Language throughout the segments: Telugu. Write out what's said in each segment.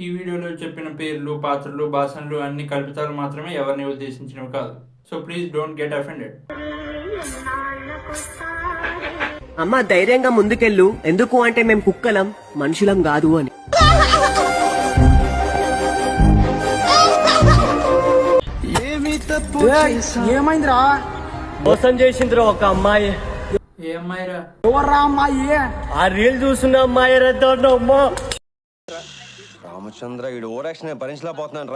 ఈ వీడియోలో చెప్పిన పేర్లు, పాత్రలు, భాషలు అన్ని కల్పితాలు మాత్రమే, ఎవరిని ఉద్దేశించినవి కాదు. So please don't get offended. అమ్మ ధైర్యంగా ముందుకెళ్ళు, ఎందుకు అంటే మేము కుక్కలం మనుషులం కాదు అని. ఏమైందిరా? మోసం చేసిందిరా ఒక అమ్మాయి. ఏ అమ్మాయిరా? ఎవర్రా అమ్మాయి? ఆ రీల్ చూస్తున్న అమ్మాయి అమ్మా. రామచంద్ర వీడు ఓరాక్షన్ భరించలేకపోతున్నాను.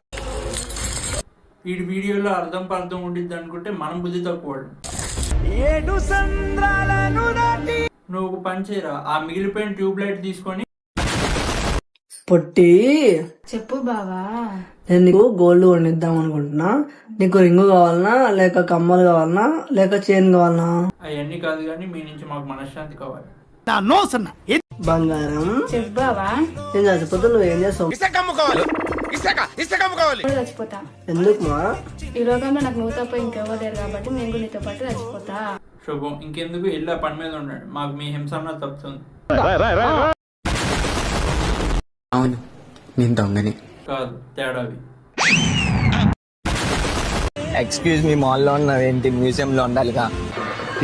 వీడి వీడియోలో అర్థం పర్థం ఉండిద్ది అనుకుంటే మనం బుద్ధి తక్కువ. నువ్వు ఒక పని చేయరా, ఆ మిగిలిపోయిన ట్యూబ్ లైట్ తీసుకొని పొట్టి చెప్పు బావా. నేను నీకు గోల్డ్ కొనిద్దాం అనుకుంటున్నా. నీకు రింగు కావాలనా, లేక కమ్మలు కావాలనా, లేక చైన్ కావాలనా? అవన్నీ కాదు కానీ మీ నుంచి మాకు మనశ్శాంతి కావాలి. బంగారం చెప్పు బావా. నేను చచ్చిపోతే నువ్వు ఏం చేస్తావు? చచ్చిపోతా. ఎందుకు మా? ఈ లోకంలో నాకు నువ్వు తప్ప ఇంకెవ్వరు లేరు కాబట్టి నేను కూడా నీతో పాటు చచ్చిపోతా. శుభం. ఇంకెందుకు వెళ్ళి పని మీద ఉన్నాడు, మాకు మీ హింసన్న తప్పుతుంది. అవును, నేను దొంగని కాదు, తేడావి. ఎక్స్క్యూజ్ మీ, మాల్లో ఉన్నవేంటి మ్యూజియం లో ఉండాలిగా?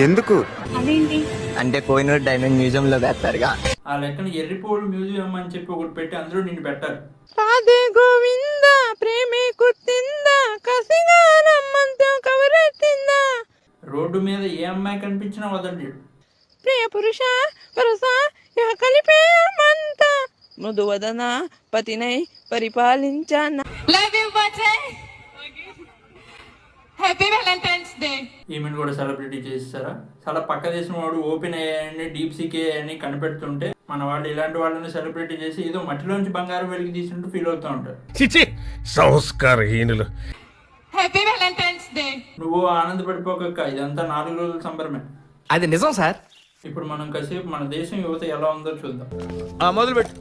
ఎందుకు? అదేంటి? అంటే కోహినూర్ డైమండ్ మ్యూజియం లో వేస్తారుగా. ఆ లెక్కన ఎర్రిపోడు మ్యూజియం అని చెప్పి ఒకటి పెట్టి అందరూ నిన్ను పెట్టారు. రాధే గోవింద ప్రేమే కుర్తిందా కసిగా నమ్మంతో కవరెత్తిందా. రోడ్డు మీద ఏ అమ్మాయి కనిపించినా వదలడు. ప్రియ పురుష వరస ఇహ కలిపేయమంత మృదువదన పతినై పరిపాలించాన. Happy Valentine's day. ఈమెను కూడా సెలబ్రిటీ చేస్తారా? చాలా పక్క దేశం వాడు ఓపెన్ అయ్యాయని, డీప్ సీకే అని కనిపెడుతుంటే మన వాళ్ళు ఇలాంటి వాళ్ళని సెలబ్రిటీ చేసి ఏదో మట్టిలోంచి బంగారం వెలికి తీసినట్టు ఫీల్ అవుతూ ఉంటారు. సంస్కారహీనులు. Happy Valentine's day. నువ్వు ఆనందపడిపోక, ఇదంతా 4 రోజుల సంబరమే. అది నిజం సార్. ఇప్పుడు మనం కాసేపు మన దేశం యువత ఎలా ఉందో చూద్దాం. మొదలుపెట్టు.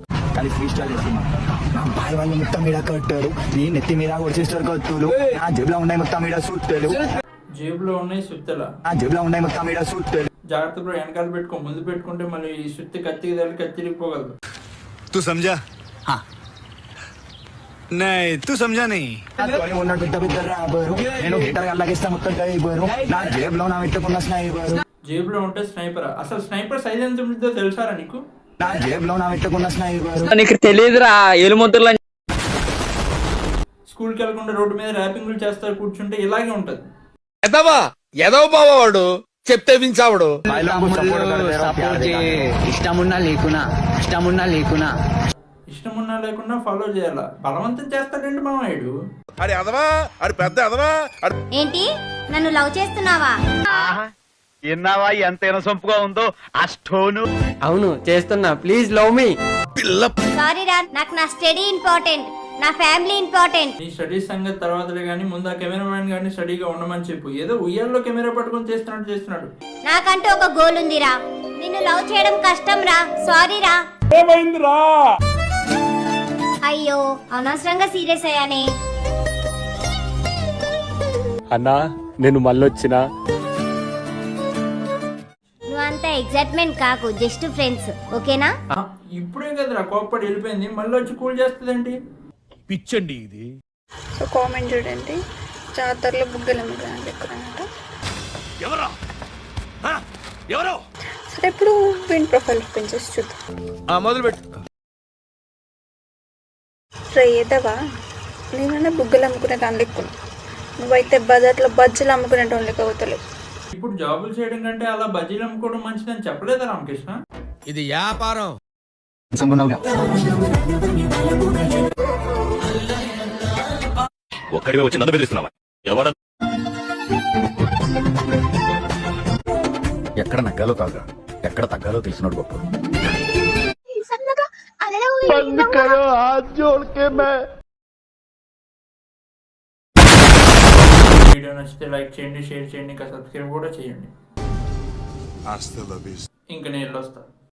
బాయ్ వాళ్ళు మొత్తం మీద కట్టారు, నీ నెత్తి మీద సిస్టర్ కత్తులు, నా జేబులో ఉన్నాయి మొత్తం మీద సుత్తలు. జేబులో ఉన్నాయి సుత్తలా? నా జేబులో ఉన్నాయి మొత్తం మీద సుత్తలు. జాగ్రత్త కూడా వెనకాల పెట్టుకో, ముందు పెట్టుకుంటే మళ్ళీ ఈ సుత్తి కత్తికి తల్లి కత్తిరిగిపోగలదు. తూ సమझा? हाँ नहीं तू समझा नहीं. ఉన్న పెద్ద పెద్ద రాబరు, నేను గిటార్ గల్లాగిస్తా మొత్తం టైబరు, నా జేబులో నా పెట్టుకున్న స్నైపరు. జేబులో ఉంటే స్నైపరా? అసలు స్నైపర్ సైజ్ ఎంత ఉంటుందో తెలుసారా నీకు? నా జేబులో నా పెట్టుకున్న స్నైపరు. నీకు తెలియదురా ఏలుముద్రలు. స్కూల్కి వెళ్ళకుండా రోడ్డు మీద ర్యాపింగ్లు చేస్తారు కూర్చుంటే ఇలాగే ఉంటది. ఎదవ బావాడు చెప్తే వించావుడు. ఇష్టమున్నా లేకున్నా ఇష్టమున్నా లేకుండా ఫాలో చేయాలా? బలవంతం చేస్తాడండి మామయ్యడు. అరే అదవా, అరే పెద్ద అదవా. ఏంటి, నన్ను లవ్ చేస్తున్నావా? ఎన్నావా ఎంతైనా సొంపుగా ఉందో ఆ స్టోను. అవును చేస్తున్నా, ప్లీజ్ లవ్ మీ. సారీ రా, నాకు నా స్టడీ ఇంపార్టెంట్, నా ఫ్యామిలీ ఇంపార్టెంట్. నీ స్టడీస్ సంగతి తర్వాతలే కానీ ముందు ఆ కెమెరామ్యాన్ గారిని స్టడీగా ఉండమని చెప్పు. ఏదో ఉయ్యాల్లో కెమెరా పట్టుకొని చేస్తున్నాడు. నాకంటూ ఒక గోల్ ఉందిరా, నిన్ను లవ్ చేయడం కష్టం రా, సారీ రా. అయ్యో అనవసరంగా సీరియస్ అయ్యానే. అన్నా నేను మళ్ళొచ్చినా. నువ్వంతా ఎగ్జైట్మెంట్ కాకు, జస్ట్ ఫ్రెండ్స్, ఓకేనా? ఇప్పుడే కదరా కోప్పడి వెళ్ళిపోయింది, మళ్ళీ వచ్చి కూల్ చేస్తుందండి. పిచ్చండి ఇది. సో కామెంట్ చూడండి, జాతరలో బుగ్గలు అమ్ముతానండి ఎక్కడనమాట. ఎవరో సరే ఇప్పుడు విన్ ప్రొఫైల్ ఓపెన్ చేసి చూద్దాం. మొదలుపెట్టు. ట్రై చేద్దావా? నేనన్నా బుగ్గలు అమ్ముకునే దాని లెక్కున్నా, నువ్వైతే బజార్లో బజ్జీలు అమ్ముకునేటోని లెక్క అవుతలేవు. ఇప్పుడు జాబులు చేయడం కంటే అలా బజ్జీలు అమ్ముకోవడం మంచిదని చెప్పలేదా రామకృష్ణ? ఇది వ్యాపారం. ఒక్కడిగా వచ్చి నన్ను బెదిరిస్తున్నావా? ఎవడ ఎక్కడ నగ్గాలో కాగా ఎక్కడ తగ్గాలో తెలిసినోడు గొప్ప. వీడియో నచ్చితే లైక్ చేయండి, షేర్ చేయండి, ఇంకా సబ్స్క్రైబ్ కూడా చేయండి. ఇంకా నేను వస్తాను.